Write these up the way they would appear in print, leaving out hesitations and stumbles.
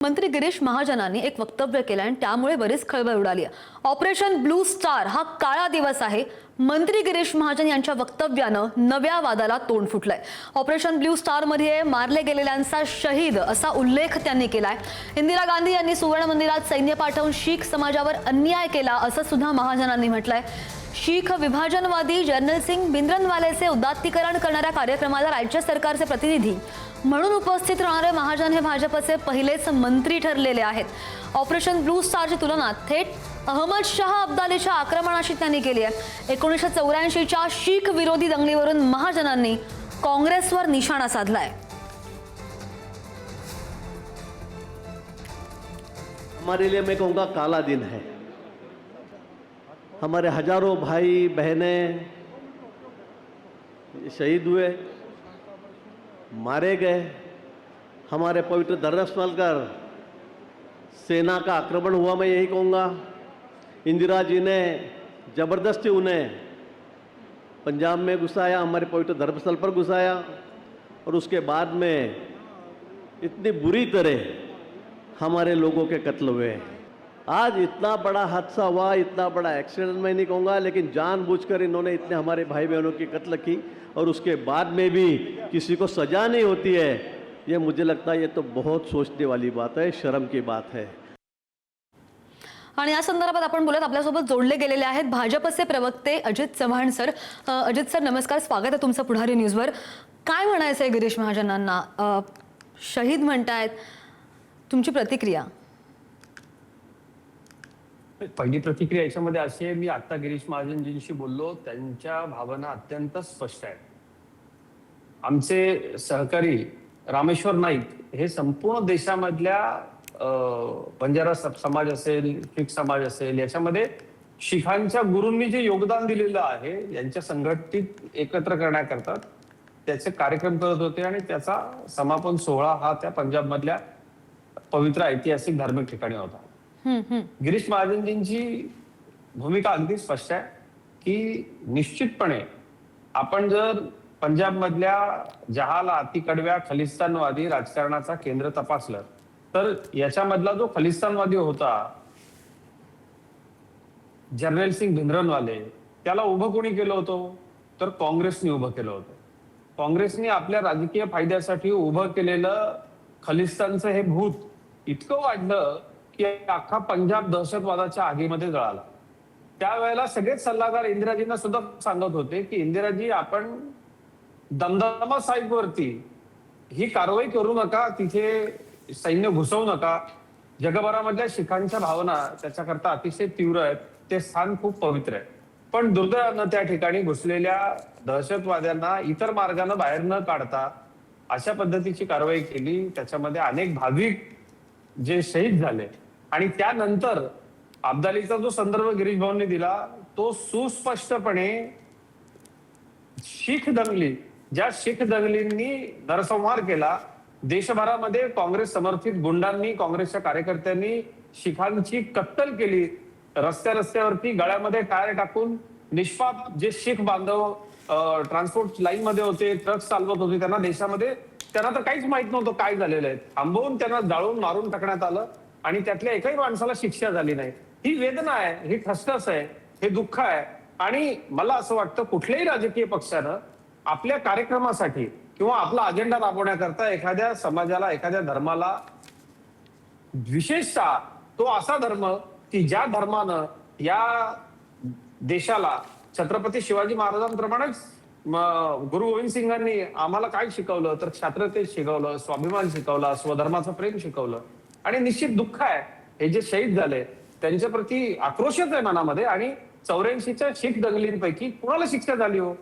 मंत्री गिरीश महाजनांनी एक वक्तव्य केलं आणि त्यामुळे बरीच खळबळ उडाली आहे। ऑपरेशन ब्लू स्टार हा काळा दिवस आहे। मंत्री गिरीश महाजन यांच्या वक्तव्यानं नव्या वादाला तोंड फुटलंय। ऑपरेशन ब्लू स्टार मध्ये मारले गेलेल्यांचा शहीद असा उल्लेख त्यांनी केलाय। इंदिरा गांधी यांनी सुवर्ण मंदिरात सैन्य पाठवून शीख समाजावर अन्याय केला असं सुद्धा महाजनांनी म्हटलंय। शीख विभाजनवादी जर्नल सिंग भिंद्रनवालेचे उदात्तीकरण करणाऱ्या कार्यक्रमाला राज्य सरकारचे प्रतिनिधी म्हणून उपस्थित राहणारे महाजन हे भाजपचे पहिलेच मंत्री ठरलेले आहेत। ऑपरेशन ब्लू स्टारची तुलना थेट अहमद शाह अब्दालीच्या आक्रमणाशी त्यांनी केली आहे। 1984च्या शीख विरोधी दंगलीवरून महाजनांनी काँग्रेसवर निशाणा साधलाय। हमारे लिए मैं कहूँगा काला दिन है। हमारे हजारों भाई बहनें शहीद हुए, मारे गए। हमारे पवित्र धर्मस्थल पर सेना का आक्रमण हुआ, मैं यही कहूँगा। इंदिरा जी ने ज़बरदस्ती उन्हें पंजाब में घुसाया, हमारे पवित्र धर्मस्थल पर घुसाया और उसके बाद में इतनी बुरी तरह हमारे लोगों के कत्ल हुए। आज इतना बड़ा हादसा हुआ, इतना बड़ा एक्सीडेंट मैं नहीं कहूँगा, लेकिन जानबूझकर इन्होंने इतने हमारे भाई बहनों की कत्ल की और उसके बाद में भी किसी को सजा नहीं होती है। ये मुझे लगता है ये तो बहुत सोचने वाली बात है, शर्म की बात है। आणि या संदर्भात आपण बोलत आपल्यासोबत जोडले गेलेले आहेत भाजपचे प्रवक्ते अजित चव्हाण सर। अजित सर नमस्कार, स्वागत आहे तुमचं पुढारी न्यूजवर। काय म्हणायचं आहे गिरीश महाजनांना? शहीद म्हणतायत, तुमची प्रतिक्रिया? पहिली प्रतिक्रिया याच्यामध्ये अशी आहे, मी आता गिरीश महाजनजींशी बोललो, त्यांच्या भावना अत्यंत स्पष्ट आहेत। आमचे सहकारी रामेश्वर नाईक हे संपूर्ण देशामधल्या बंजारा समाज असेल, शीख समाज असेल, याच्यामध्ये शिखांच्या गुरूंनी जे योगदान दिलेलं आहे, यांच्या संघटित एकत्र करण्याकरता त्याचे कार्यक्रम करत होते आणि त्याचा समापन सोहळा हा त्या पंजाबमधल्या पवित्र ऐतिहासिक धार्मिक ठिकाणी होता। गिरीश महाजनजींची भूमिका अगदी स्पष्ट आहे की निश्चितपणे आपण जर पंजाबमधल्या जहाला अतिकडव्या खलिस्तानवादी राजकारणाचा केंद्र तपासलं तर याच्यामधला जो खलिस्तानवादी होता जर्नल सिंग भिंद्रनवाले, त्याला उभं कोणी केलं होतं तर काँग्रेसने उभं केलं होतं। काँग्रेसने आपल्या राजकीय फायद्यासाठी उभं केलेलं खलिस्तानचं हे भूत इतकं वाढलं की अख्खा पंजाब दहशतवादाच्या आगीमध्ये जळाला। त्यावेळेला सगळेच सल्लागार इंदिराजींना सुद्धा सांगत होते की इंदिराजी, आपण दमदमा साहिबवरती ही कारवाई करू नका, तिथे सैन्य घुसवू नका। जगभरामधल्या शिखांच्या भावना त्याच्याकरता अतिशय तीव्र आहेत, ते स्थान खूप पवित्र आहे। पण दुर्दैवानं त्या ठिकाणी घुसलेल्या दहशतवाद्यांना इतर मार्गाने बाहेर न काढता अशा पद्धतीची कारवाई केली। त्याच्यामध्ये अनेक भाविक जे शहीद झाले आणि त्यानंतर अब्दालीचा जो संदर्भ गिरीश भाऊंनी दिला तो सुस्पष्टपणे शीख दंगली, ज्या शीख दंगलींनी नरसंहार केला, देशभरामध्ये काँग्रेस समर्थित गुंडांनी, काँग्रेसच्या कार्यकर्त्यांनी शिखांची कत्तल केली, रस्त्यावरती गळ्यामध्ये टायर टाकून निष्पाप जे शीख बांधव ट्रान्सपोर्ट लाईन मध्ये होते, ट्रक चालवत होते, त्यांना देशामध्ये त्यांना तर काहीच माहित नव्हतं काय झालेलं आहे, थांबवून त्यांना जाळून मारून टाकण्यात आलं आणि त्यातल्या एकाही माणसाला शिक्षा झाली नाही। ही वेदना आहे, ही ठसठस आहे, हे दुःख आहे। आणि मला असं वाटतं कुठल्याही राजकीय पक्षानं आपल्या कार्यक्रमासाठी किंवा आपला अजेंडा राबवण्याकरता एखाद्या समाजाला, एखाद्या धर्माला, विशेषतः तो असा धर्म की ज्या धर्मानं या देशाला छत्रपती शिवाजी महाराजांप्रमाणेच गुरु गोविंद सिंगांनी आम्हाला काय शिकवलं तर क्षात्रतेज शिकवलं, स्वाभिमान शिकवला, स्वधर्माचं प्रेम शिकवलं। आणि निश्चित दुःख आहे, हे जे शहीद झाले त्यांच्या प्रती आक्रोशच आहे मनामध्ये। आणि 84च्या शीख दंगलींपैकी कुणाला शिक्षा झाली हो?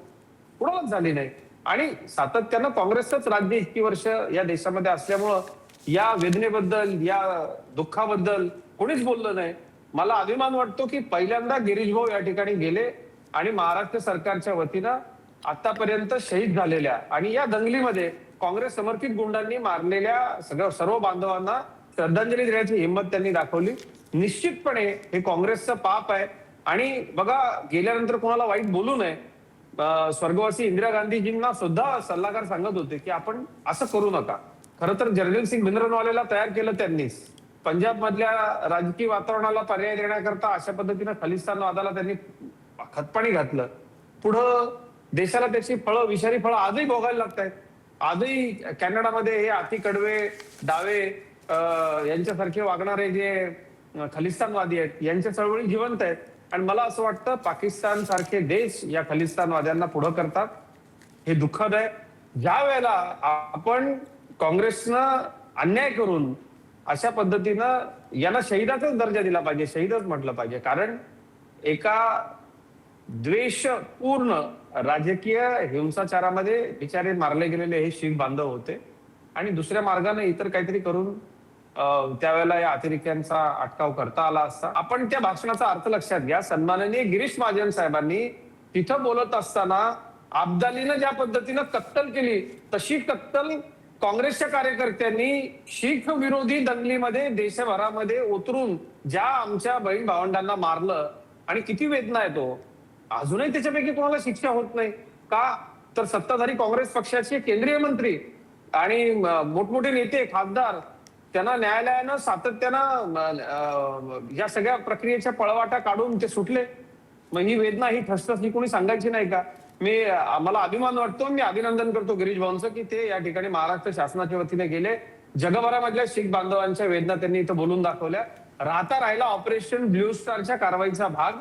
कुणालाच झाली नाही। आणि सातत्यानं काँग्रेसचंच राज्य इतकी वर्ष या देशामध्ये असल्यामुळं या वेदनेबद्दल, या दुःखाबद्दल कोणीच बोललं नाही। मला अभिमान वाटतो की पहिल्यांदा गिरीश भाऊ या ठिकाणी गेले आणि महाराष्ट्र सरकारच्या वतीनं आतापर्यंत शहीद झालेल्या आणि या दंगलीमध्ये काँग्रेस समर्थित गुंडांनी मारलेल्या सर्व बांधवांना श्रद्धांजली देण्याची हिंमत त्यांनी दाखवली। निश्चितपणे हे काँग्रेसचं पाप आहे आणि बघा, गेल्यानंतर कोणाला वाईट बोलू नये। स्वर्गवासी इंदिरा गांधीजींना सुद्धा सल्लागार सांगत होते की आपण असं करू नका, खरं तर जर्नल सिंग भिंद्रनवालेला तयार केलं त्यांनीच. पंजाब मधल्या राजकीय वातावरणाला पर्याय देण्याकरता अशा पद्धतीनं खलिस्तानवादाला त्यांनी खतपाणी घातलं. पुढं देशाला त्याची फळं, विषारी फळं आजही भोगायला लागत आहेत. आजही कॅनडामध्ये हे अति कडवे डावे यांच्यासारखे वागणारे जे खलिस्तानवादी आहेत यांच्या चळवळी जिवंत आहेत. आणि मला असं वाटतं पाकिस्तान सारखे देश या खलिस्तानवाद्यांना पुढं करतात. हे दुःखद आहे. ज्या वेळेला आपण काँग्रेसनं अन्याय करून अशा पद्धतीनं यांना शहीदाचाच दर्जा दिला पाहिजे, शहीदच म्हटलं पाहिजे. कारण एका द्वेषपूर्ण राजकीय हिंसाचारामध्ये बिचारे मारले गेलेले हे शीख बांधव होते आणि दुसऱ्या मार्गाने इतर काहीतरी करून त्यावेळेला या अतिरेक्यांचा अटकाव करता आला असता. आपण त्या भाषणाचा अर्थ लक्षात घ्या. सन्माननीय गिरीश महाजन साहेबांनी तिथं बोलत असताना अब्दालीनं ज्या पद्धतीनं कत्तल केली तशी कत्तल काँग्रेसच्या कार्यकर्त्यांनी शीख विरोधी दंगलीमध्ये देशभरामध्ये उतरून ज्या आमच्या बहीण भावंडांना मारलं आणि किती वेदना येतो. अजूनही त्याच्यापैकी कोणाला शिक्षा होत नाही का? तर सत्ताधारी काँग्रेस पक्षाचे केंद्रीय मंत्री आणि मोठमोठे नेते, खासदार त्यांना न्यायालयानं सातत्यानं या सगळ्या प्रक्रियेच्या पळवाटा काढून ते सुटले. मग ही वेदना, ही ठसठस ही कोणी सांगायची नाही का? मला अभिमान वाटतो, मी अभिनंदन करतो गिरीश भाऊंचं की ते या ठिकाणी महाराष्ट्र शासनाच्या वतीने गेले. जगभरामधल्या शीख बांधवांच्या वेदना त्यांनी इथं बोलून दाखवल्या. राहिला ऑपरेशन ब्ल्यू स्टारच्या कारवाईचा भाग.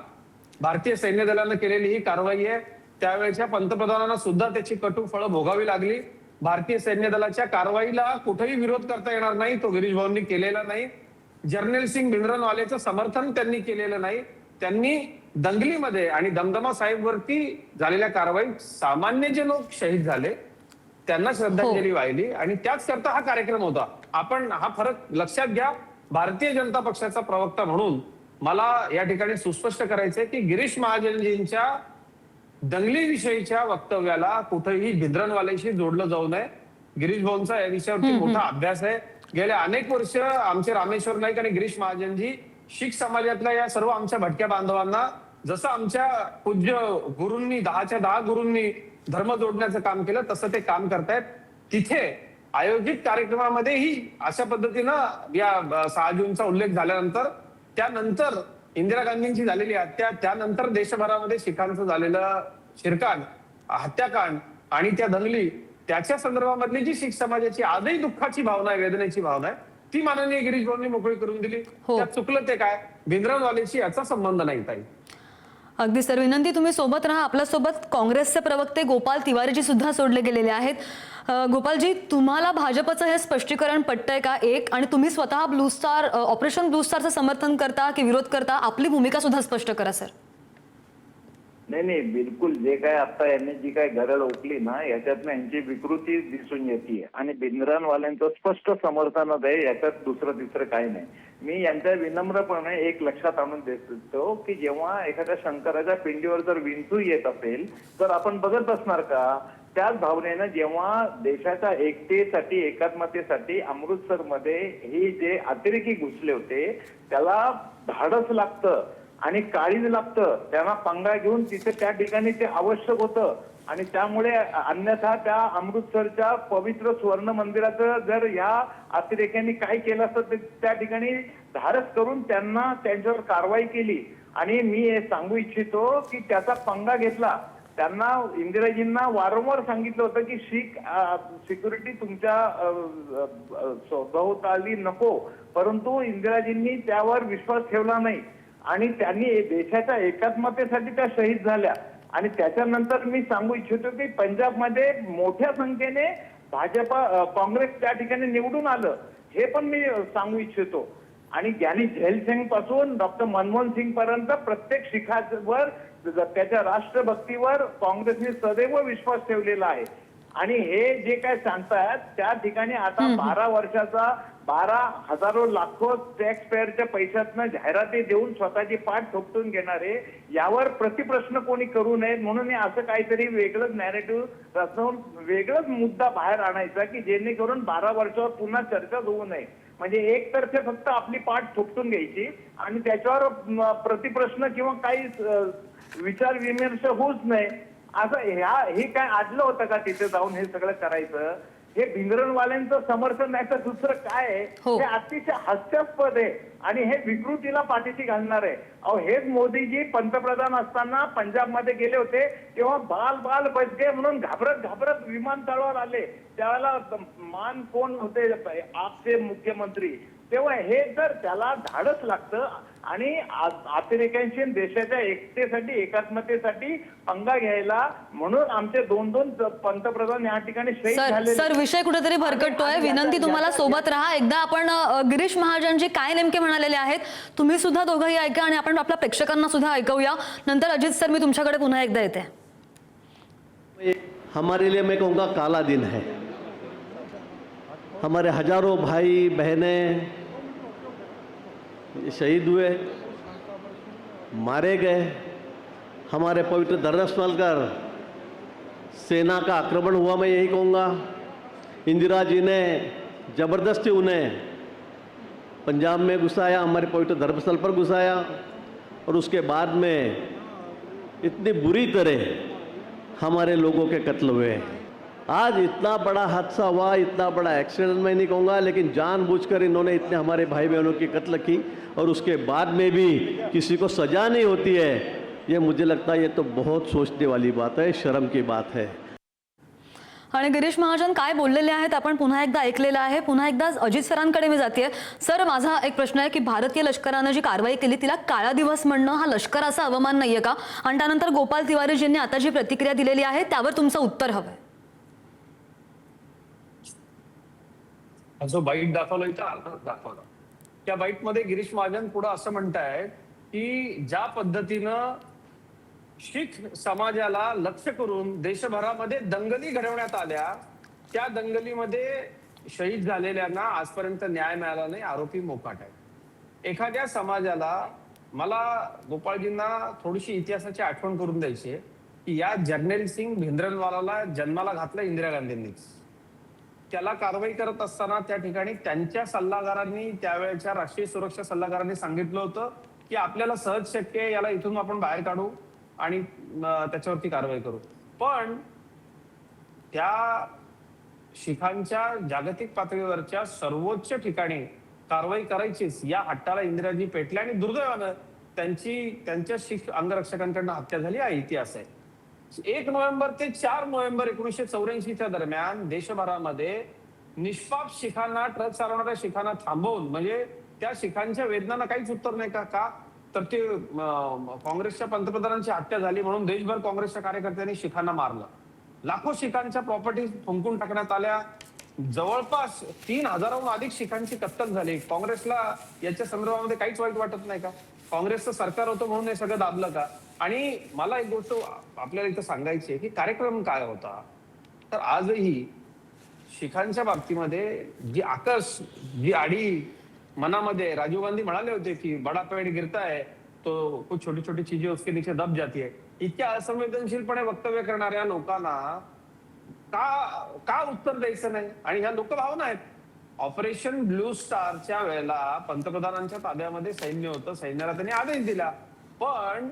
भारतीय सैन्य दलानं केलेली ही कारवाई आहे. त्यावेळेच्या पंतप्रधानांना सुद्धा त्याची कटू फळं भोगावी लागली. भारतीय सैन्य दलाच्या कारवाईला कुठेही विरोध करता येणार नाही, तो गिरीश भाऊंनी केलेला नाही. जर्नल सिंग भिंद्रनवालेचं समर्थन त्यांनी केलेलं नाही. त्यांनी दंगलीमध्ये आणि दमदमा साहेबवरती झालेल्या कारवाईत सामान्य जे लोक शहीद झाले त्यांना श्रद्धांजली वाहिली आणि त्याच करता हा कार्यक्रम होता. आपण हा फरक लक्षात घ्या. भारतीय जनता पक्षाचा प्रवक्ता म्हणून मला या ठिकाणी सुस्पष्ट करायचंय की गिरीश महाजनजींच्या दंगलीविषयीच्या वक्तव्याला कुठेही भिंद्रनवालेशी जोडलं जाऊ नये. गिरीश भाऊंचा या विषयावरती मोठा अभ्यास आहे. गेल्या अनेक वर्ष आमचे रामेश्वर नाईक आणि गिरीश महाजनजी शीख समाजातल्या या सर्व आमच्या भटक्या बांधवांना, जसं आमच्या पूज्य गुरूंनी 10च्या 10 गुरूंनी धर्म जोडण्याचं काम केलं तसं ते काम करतायत. तिथे आयोजित कार्यक्रमामध्येही अशा पद्धतीनं या 6 जूनचा उल्लेख झाल्यानंतर, त्यानंतर इंदिरा गांधींची झालेली हत्या, त्यानंतर देशभरामध्ये शिखांचं झालेलं शिरकांड, हत्याकांड आणि त्या दंगली, त्याच्या संदर्भामधली जी शीख समाजाची आजही दुःखाची भावना आहे, वेदनेची भावना आहे, ती माननीय गिरीश भाऊंनी मोकळी करून दिली. त्यात चुकलं ते काय? भिंद्रनवालेशी याचा संबंध नाही ताई. अगदी सर, विनंती तुम्ही सोबत राहा. आपल्यासोबत काँग्रेसचे प्रवक्ते गोपाल तिवारीजी सुद्धा जोडले गेलेले आहेत. गोपालजी, तुम्हाला भाजपचं हे स्पष्टीकरण पटतंय का? एक, आणि तुम्ही स्वतः ब्लू स्टार, ऑपरेशन ब्लू स्टारचं समर्थन करता की विरोध करता? आपली भूमिका सुद्धा स्पष्ट करा सर. नाही, बिलकुल. जे काय आता यांनी जी काय गरज ओकली ना, याच्यातनं यांची विकृती दिसून येते आणि भिंद्रनवाल्यांचं स्पष्ट समर्थनच आहे. याच्यात दुसरं तिसरं काही नाही. मी यांच्या विनम्रपणे एक लक्षात आणून देतो की जेव्हा एखाद्या शंकराच्या पिंडीवर जर विंचू येत असेल तर आपण बघत असणार का? त्याच भावनेनं जेव्हा देशाच्या एकतेसाठी, एकात्मतेसाठी अमृतसरमध्ये हे जे अतिरेकी घुसले होते त्याला धाडस लागतं आणि काळीज लागतं. त्यांना पंगा घेऊन तिथे त्या ठिकाणी ते आवश्यक होतं आणि त्यामुळे अन्यथा त्या अमृतसरच्या पवित्र स्वर्ण मंदिराचं जर या अतिरेक्यांनी काय केलं असतं त्या ठिकाणी धाडस करून त्यांना त्यांच्यावर कारवाई केली. आणि मी हे सांगू इच्छितो की त्याचा पंगा घेतला. त्यांना, इंदिराजींना वारंवार सांगितलं होतं की शीख सिक्युरिटी तुमच्या सभोवताली नको, परंतु इंदिराजींनी त्यावर विश्वास ठेवला नाही आणि त्यांनी देशाच्या एकात्मतेसाठी त्या शहीद झाल्या. आणि त्याच्यानंतर मी सांगू इच्छितो की पंजाबमध्ये मोठ्या संख्येने भाजपा, काँग्रेस त्या ठिकाणी निवडून आलं, हे पण मी सांगू इच्छितो. आणि ज्ञानी झैल सिंग पासून डॉक्टर मनमोहन सिंग पर्यंत प्रत्येक शिखावर, त्याच्या राष्ट्रभक्तीवर काँग्रेसने सदैव विश्वास ठेवलेला आहे. आणि हे जे काय सांगतायत त्या ठिकाणी आता 12 वर्षाचा 12 लाखो टॅक्स पेअरच्या पैशातनं जाहिराती देऊन स्वतःची पाठ थोपटून घेणारे, यावर प्रतिप्रश्न कोणी करू नये म्हणून असं काहीतरी वेगळंच नॅरेटिव्ह रचवून वेगळंच मुद्दा बाहेर आणायचा की जेणेकरून 12 वर्षावर पुन्हा चर्चा होऊ नये. म्हणजे एकतर्फे फक्त आपली पाठ थोपटून घ्यायची आणि त्याच्यावर प्रतिप्रश्न किंवा काही विचार विमर्श होऊच नये. असं हे काय आडलं होतं का तिथे जाऊन हे सगळं करायचं? हे भिंद्रनवाल्यांचं समर्थन नाही तर दुसरं काय आहे हो. हे अतिशय हास्यास्पद आहे आणि हे विकृतीला पाठीशी घालणार आहे. अहो हेच मोदीजी पंतप्रधान असताना पंजाबमध्ये गेले होते तेव्हा बाल बाल बच गए म्हणून घाबरत घाबरत विमानतळावर आले. त्यावेळेला मान कोण होते आपचे मुख्यमंत्री. तेव्हा हे जर त्याला धाडस लागतं आणि अतिरेक्यांशी देशाच्या एकतेसाठी एकात्मतेसाठी पंगा घ्यायला म्हणून आमचे दोन पंतप्रधान या ठिकाणी शहीद झाले. सर विषय कुठेतरी भरकटतोय. विनंती तुम्हाला सोबत राहा. एकदा आपण गिरीश महाजनजी काय नेमके म्हणालेले आहेत तुम्ही सुद्धा दोघंही ऐका आणि आपण आपल्या प्रेक्षकांना सुद्धा ऐकूया. नंतर अजित सर मी तुमच्याकडे पुन्हा एकदा येते. हमारे लिए मैं कहूँगा काला दिन है. हमारे हजारों भाई बहनें शहीद हुए, मारे गए. हमारे पवित्र धर्मस्थल पर सेना का आक्रमण हुआ, मैं यही कहूँगा. इंदिरा जी ने ज़बरदस्ती उन्हें पंजाब में घुसाया, हमारे पवित्र धर्मस्थल पर घुसाया और उसके बाद में इतनी बुरी तरह हमारे लोगों के कत्ल हुए. आज इतना बड़ा हादसा हुआ, इतना बड़ा एक्सीडेंट मैं नहीं कहूँगा, लेकिन जानबूझकर इन्होंने इतने हमारे भाई बहनों की कत्ल की और उसके बाद में भी किसी को सजा नहीं होती है. ये मुझे लगता है ये तो बहुत सोचने वाली बात है, शर्म की बात है. आणि गिरीश महाजन काय बोललेले आहेत आपण पुन्हा एकदा ऐकलेलं आहे. पुन्हा एकदा अजित सरांकडे मी जाते. सर माझा एक प्रश्न आहे की भारतीय लष्करानं जी कारवाई केली तिला काळा दिवस म्हणणं हा लष्कराचा अवमान नाहीये का? आणि त्यानंतर गोपाल तिवारीजींनी आता जी प्रतिक्रिया दिलेली आहे त्यावर तुमचं उत्तर हवंय. जो बाईट दाखवला इथं अर्धच दाखवला. त्या बाईट मध्ये गिरीश महाजन पुढे असं म्हणतायत की ज्या पद्धतीनं शीख समाजाला लक्ष्य करून देशभरामध्ये दंगली घडवण्यात आल्या त्या दंगलीमध्ये शहीद झालेल्यांना आजपर्यंत न्याय मिळाला नाही. आरोपी मोकाट आहेत. एखाद्या समाजाला मला गोपाळजींना थोडीशी इतिहासाची आठवण करून द्यायची आहे की या जर्नेल सिंग भिंद्रनवालाला जन्माला घातलं इंदिरा गांधींनीच. त्याला कारवाई करत असताना त्या ठिकाणी त्यांच्या सल्लागारांनी त्यावेळेच्या राष्ट्रीय सुरक्षा सल्लागारांनी सांगितलं होतं की आपल्याला सहज शक्य आहे, याला इथून आपण बाहेर काढू आणि त्याच्यावरती कारवाई करू. पण त्या शिखांच्या जागतिक पातळीवरच्या सर्वोच्च ठिकाणी कारवाई करायचीच या हट्टाला इंदिराजी पेटल्या आणि दुर्दैवानं त्यांच्या शीख अंगरक्षकांकडून हत्या झाली हा इतिहास आहे. 1 नोव्हेंबर ते 4 नोव्हेंबर 1984 दरम्यान देशभरामध्ये निष्पाप शिखांना ट्रक चालवणाऱ्या शिखांना थांबवून म्हणजे त्या शिखांच्या वेदनांना काहीच उत्तर नाही का? तर ते काँग्रेसच्या पंतप्रधानांची हत्या झाली म्हणून देशभर काँग्रेसच्या कार्यकर्त्यांनी शिखांना मारलं. लाखो शिखांच्या प्रॉपर्टी फुंकून टाकण्यात आल्या. जवळपास 3000हून अधिक शिखांची कत्तल झाली. काँग्रेसला याच्या संदर्भामध्ये काहीच वाईट वाटत नाही का? काँग्रेसचं सरकार होतं म्हणून हे सगळं दाबलं का? आणि मला एक गोष्ट आपल्याला इथं सांगायची आहे की कार्यक्रम काय होता. तर आजही शिखांच्या बाबतीमध्ये जी आडी मनामध्ये राजीव गांधी म्हणाले होते की बडा पेड़ गिरता है तो कुछ छोटी छोटी चीजें उसके नीचे दब जाती है. इतक्या असंवेदनशीलपणे वक्तव्य करणाऱ्या लोकांना का उत्तर द्यायचं नाही? आणि ह्या लोकभावना आहेत. ऑपरेशन ब्लू स्टारच्या वेळेला पंतप्रधानांच्या ताब्यामध्ये सैन्य होतं. सैन्याला त्यांनी आदेश दिला. पण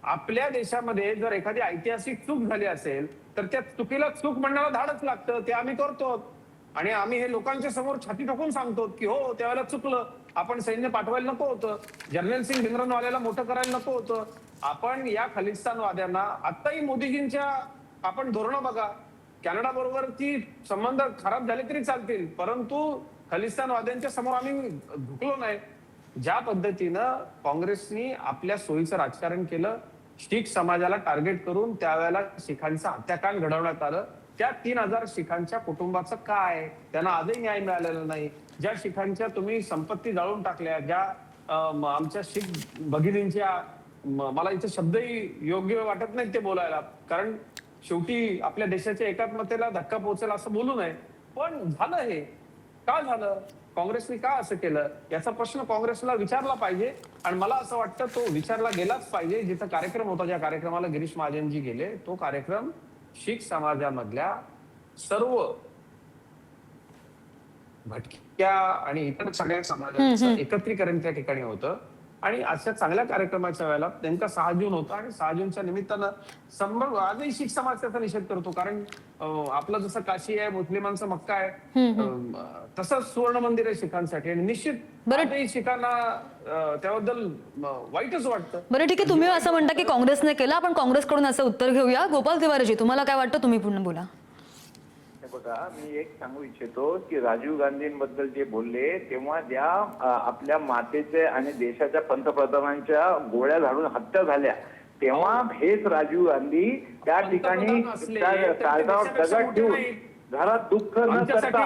आपल्या देशामध्ये जर एखादी ऐतिहासिक चूक झाली असेल तर त्या चुकीला चूक म्हणण्याला धाडच लागतं. ते आम्ही करतो आणि आम्ही हे लोकांच्या समोर छाती टाकून सांगतो की हो त्यावेळेला चुकलं, आपण सैन्य पाठवायला नको होतं, जर्नल सिंग भिंद्रनवाल्याला मोठं करायला नको होतं. आपण या खलिस्तानवाद्यांना आत्ताही मोदीजींच्या आपण धोरणं बघा. कॅनडा बरोबरची संबंध खराब झाले तरी चालतील परंतु खलिस्तानवाद्यांच्या समोर आम्ही झुकलो नाही. ज्या पद्धतीनं काँग्रेसनी आपल्या सोयीचं राजकारण केलं, शीख समाजाला टार्गेट करून त्यावेळेला शिखांचं हत्याकांड घडवण्यात आलं. त्या 3000 शिखांच्या कुटुंबाचं काय? त्यांना आजही न्याय मिळालेला नाही. ज्या शिखांच्या तुम्ही संपत्ती जाळून टाकल्या, ज्या आमच्या शीख भगिनींच्या, मला इथे शब्दही योग्य वाटत नाहीत ते बोलायला, कारण शेवटी आपल्या देशाच्या एकात्मतेला धक्का पोहोचेल असं बोलू नये. पण झालं हे का झालं? काँग्रेसने का असं केलं याचा प्रश्न काँग्रेसला विचारला पाहिजे. आणि मला असं वाटतं तो विचारला गेलाच पाहिजे. जिथं कार्यक्रम होता, ज्या कार्यक्रमाला गिरीश महाजनजी गेले, तो कार्यक्रम शीख समाजामधल्या सर्व भटक्या आणि इतर सगळ्या समाजाचं एकत्रीकरण त्या ठिकाणी होतं. आणि अशा चांगल्या कार्यक्रमाच्या वेळेला नेमका 6 जून होता आणि 6 जूनच्या निमित्तानं आजही शीख समाज त्याचा निषेध करतो. कारण आपलं जसं काशी आहे, मुस्लिमांचं मक्का आहे, तसंच सुवर्ण मंदिर आहे शिखांसाठी. आणि निश्चित आजही शिखांना त्याबद्दल वाईटच वाटतं. बरं ठीक आहे, तुम्ही असं म्हणता की काँग्रेसने केलं, आपण काँग्रेसकडून असं उत्तर घेऊया. गोपाल तिवारीजी, तुम्हाला काय वाटतं, तुम्ही पुन्हा बोला. बघा, मी एक सांगू इच्छितो की राजीव गांधींबद्दल जे बोलले तेव्हा ज्या आपल्या मातेचे आणि देशाच्या पंतप्रधानांच्या गोळ्या झाडून हत्या झाल्या, तेव्हा हेच राजीव गांधी त्या ठिकाणी काळजावर दगड ठेवून घरात दुःख न करता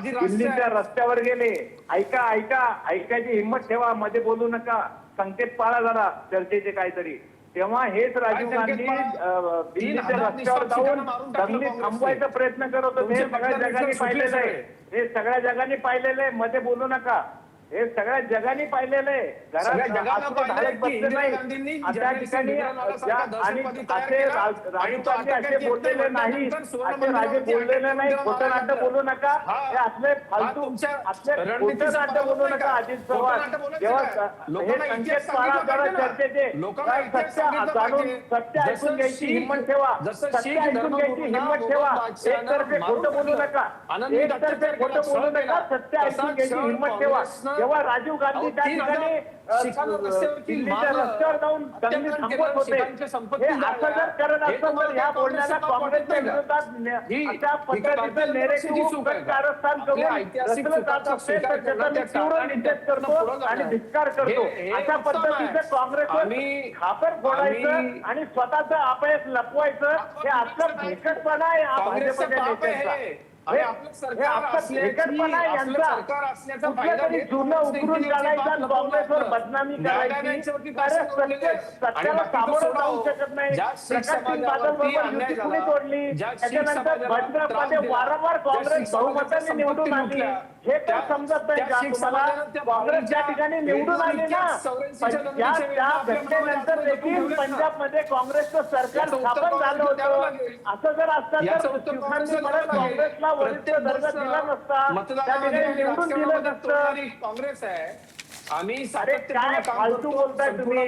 दिल्लीच्या रस्त्यावर गेले. ऐकायची हिंमत ठेवा, मध्ये बोलू नका, संकेत पाळा जरा चर्चेचे काहीतरी. तेव्हा हेच राजीव गांधी दिल्लीच्या रस्त्यावर जाऊन दंगली थांबवायचा प्रयत्न करत होते. हे सगळ्या जगाने पाहिलेलं आहे, हे सगळ्या जगाने पाहिलेलं आहे, मध्ये बोलू नका. हे सगळ्या जगाने पाहिलेलं आहे. घरात बसले नाही त्या ठिकाणी. आणि असे राजीव गांधी असे बोललेले नाही, असे राजे बोललेले नाही. खोटं नाटक बोलू नका, हे असले फालतू असले खोटं नाटक बोलू नका. अजित पवार जेव्हा हे संकेत पाळा जरा चर्चेचे, सत्य जाणून सत्य ऐकून घ्यायची हिंमत ठेवा, सत्य ऐकून घ्यायची हिंमत ठेवा. एकतर्फे खोटं बोलू नका, एकतर्फे खोटं बोलू नका, सत्य ऐकून घ्यायची हिंमत ठेवा. जेव्हा राजीव गांधी त्या ठिकाणी दिल्लीच्या रस्त्यावर जाऊन दंगली थांबवत होते, हे असं जर करत असतं तर ह्या बोलण्याला काँग्रेसच्या विरोधात अशा पद्धतीचं नेरेटिव्ह कारस्थान करून रचलं जात असेल तर त्याचा मी तीव्र निषेध करतो आणि धिक्कार करतो. अशा पद्धतीचं काँग्रेसवर खापर फोडायचं आणि स्वतःचं अपयश लपवायचं, हे असलं भेकटपणा आहे हा भाजपच्या नेत्यांचा. जुनं उकरून काढायचा, काँग्रेसवर बदनामी करायची, सत्याला सामोरं जाऊ शकत नाही. प्रकाशसिंग बादल बरोबर युती कुणी तोडली, त्याच्यानंतर भाजपमध्ये वारंवार काँग्रेस बहुमताने निवडून आली. हे तर समजत नाही का तुम्हाला? काँग्रेस ज्या ठिकाणी निवडून आली ना, त्या घटनेनंतर देखील पंजाबमध्ये काँग्रेसचं सरकार स्थापन झालं होतं. असं जर असतं तर शिवसेनेने परत काँग्रेसला वरिष्ठ दर्जा दिला नसता, त्या ठिकाणी निवडून दिलं नसतं. काँग्रेस आहे. आम्ही काय फालतू बोलताय तुम्ही?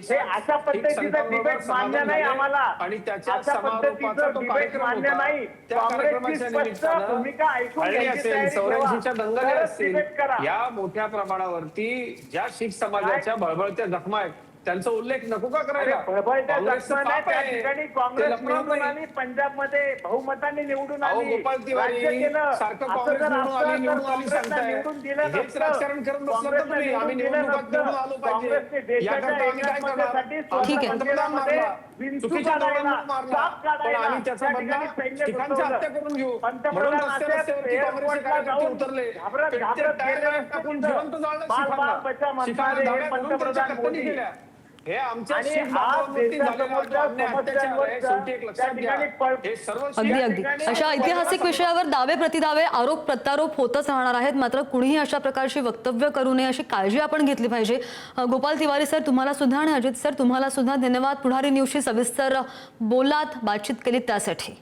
हे अशा पद्धतीचं डिबेट मान्य नाही आम्हाला, आणि त्याच्या अशा पद्धतीचं डिबेट मान्य नाही. काँग्रेसची स्पष्ट भूमिका ऐकून घ्यायची चौऱ्याऐंशीच्या दंगली असतील, करा. या मोठ्या प्रमाणावरती ज्या शीख समाजाच्या बळबळत्या जखमा आहेत त्यांचा उल्लेख नको का करायला? प्रबळत्या जखमा त्या ठिकाणी काँग्रेस निवडून आली, पंजाबमध्ये बहुमताने निवडून आली, गोपाल तिवारी सारखं काँग्रेस निवडून आली सांगताय. हेच राजकारण करत बसलं तर तुम्ही आम्ही निवडणुकात निवडून आलो पाहिजे याकरता आम्ही काय करणार? ठीक आहे. पंतप्रधान मारला, चुकीच्या धोरणांना मारला, पण आम्ही त्याचा बदला ठिकाणची हत्या करून घेऊ म्हणून रस्त्यावरती काँग्रेसचे कार्यकर्ते उतरले, पेटते टायर टाकून जिवंत जाळलं शिखांना, शिखांना धाड्या घालून त्यांच्या कत्तली केल्या. हे आमच्या शीख बांधवांवरती झालेला जो अन्याय अत्याचार आहे, शेवटी एक लक्षात घ्या, हे सर्व अगदी अशा ऐतिहासिक विषयावर दावे प्रतिदावे, आरोप प्रत्यारोप होतच राहणार आहेत. मात्र कुणीही अशा प्रकारची वक्तव्य करू नये अशी काळजी आपण घेतली पाहिजे. गोपाल तिवारी सर, तुम्हाला सुद्धा आणि अजित सर तुम्हाला सुद्धा धन्यवाद. पुढारी न्यूजशी सविस्तर बोलात, बातचीत केली त्यासाठी.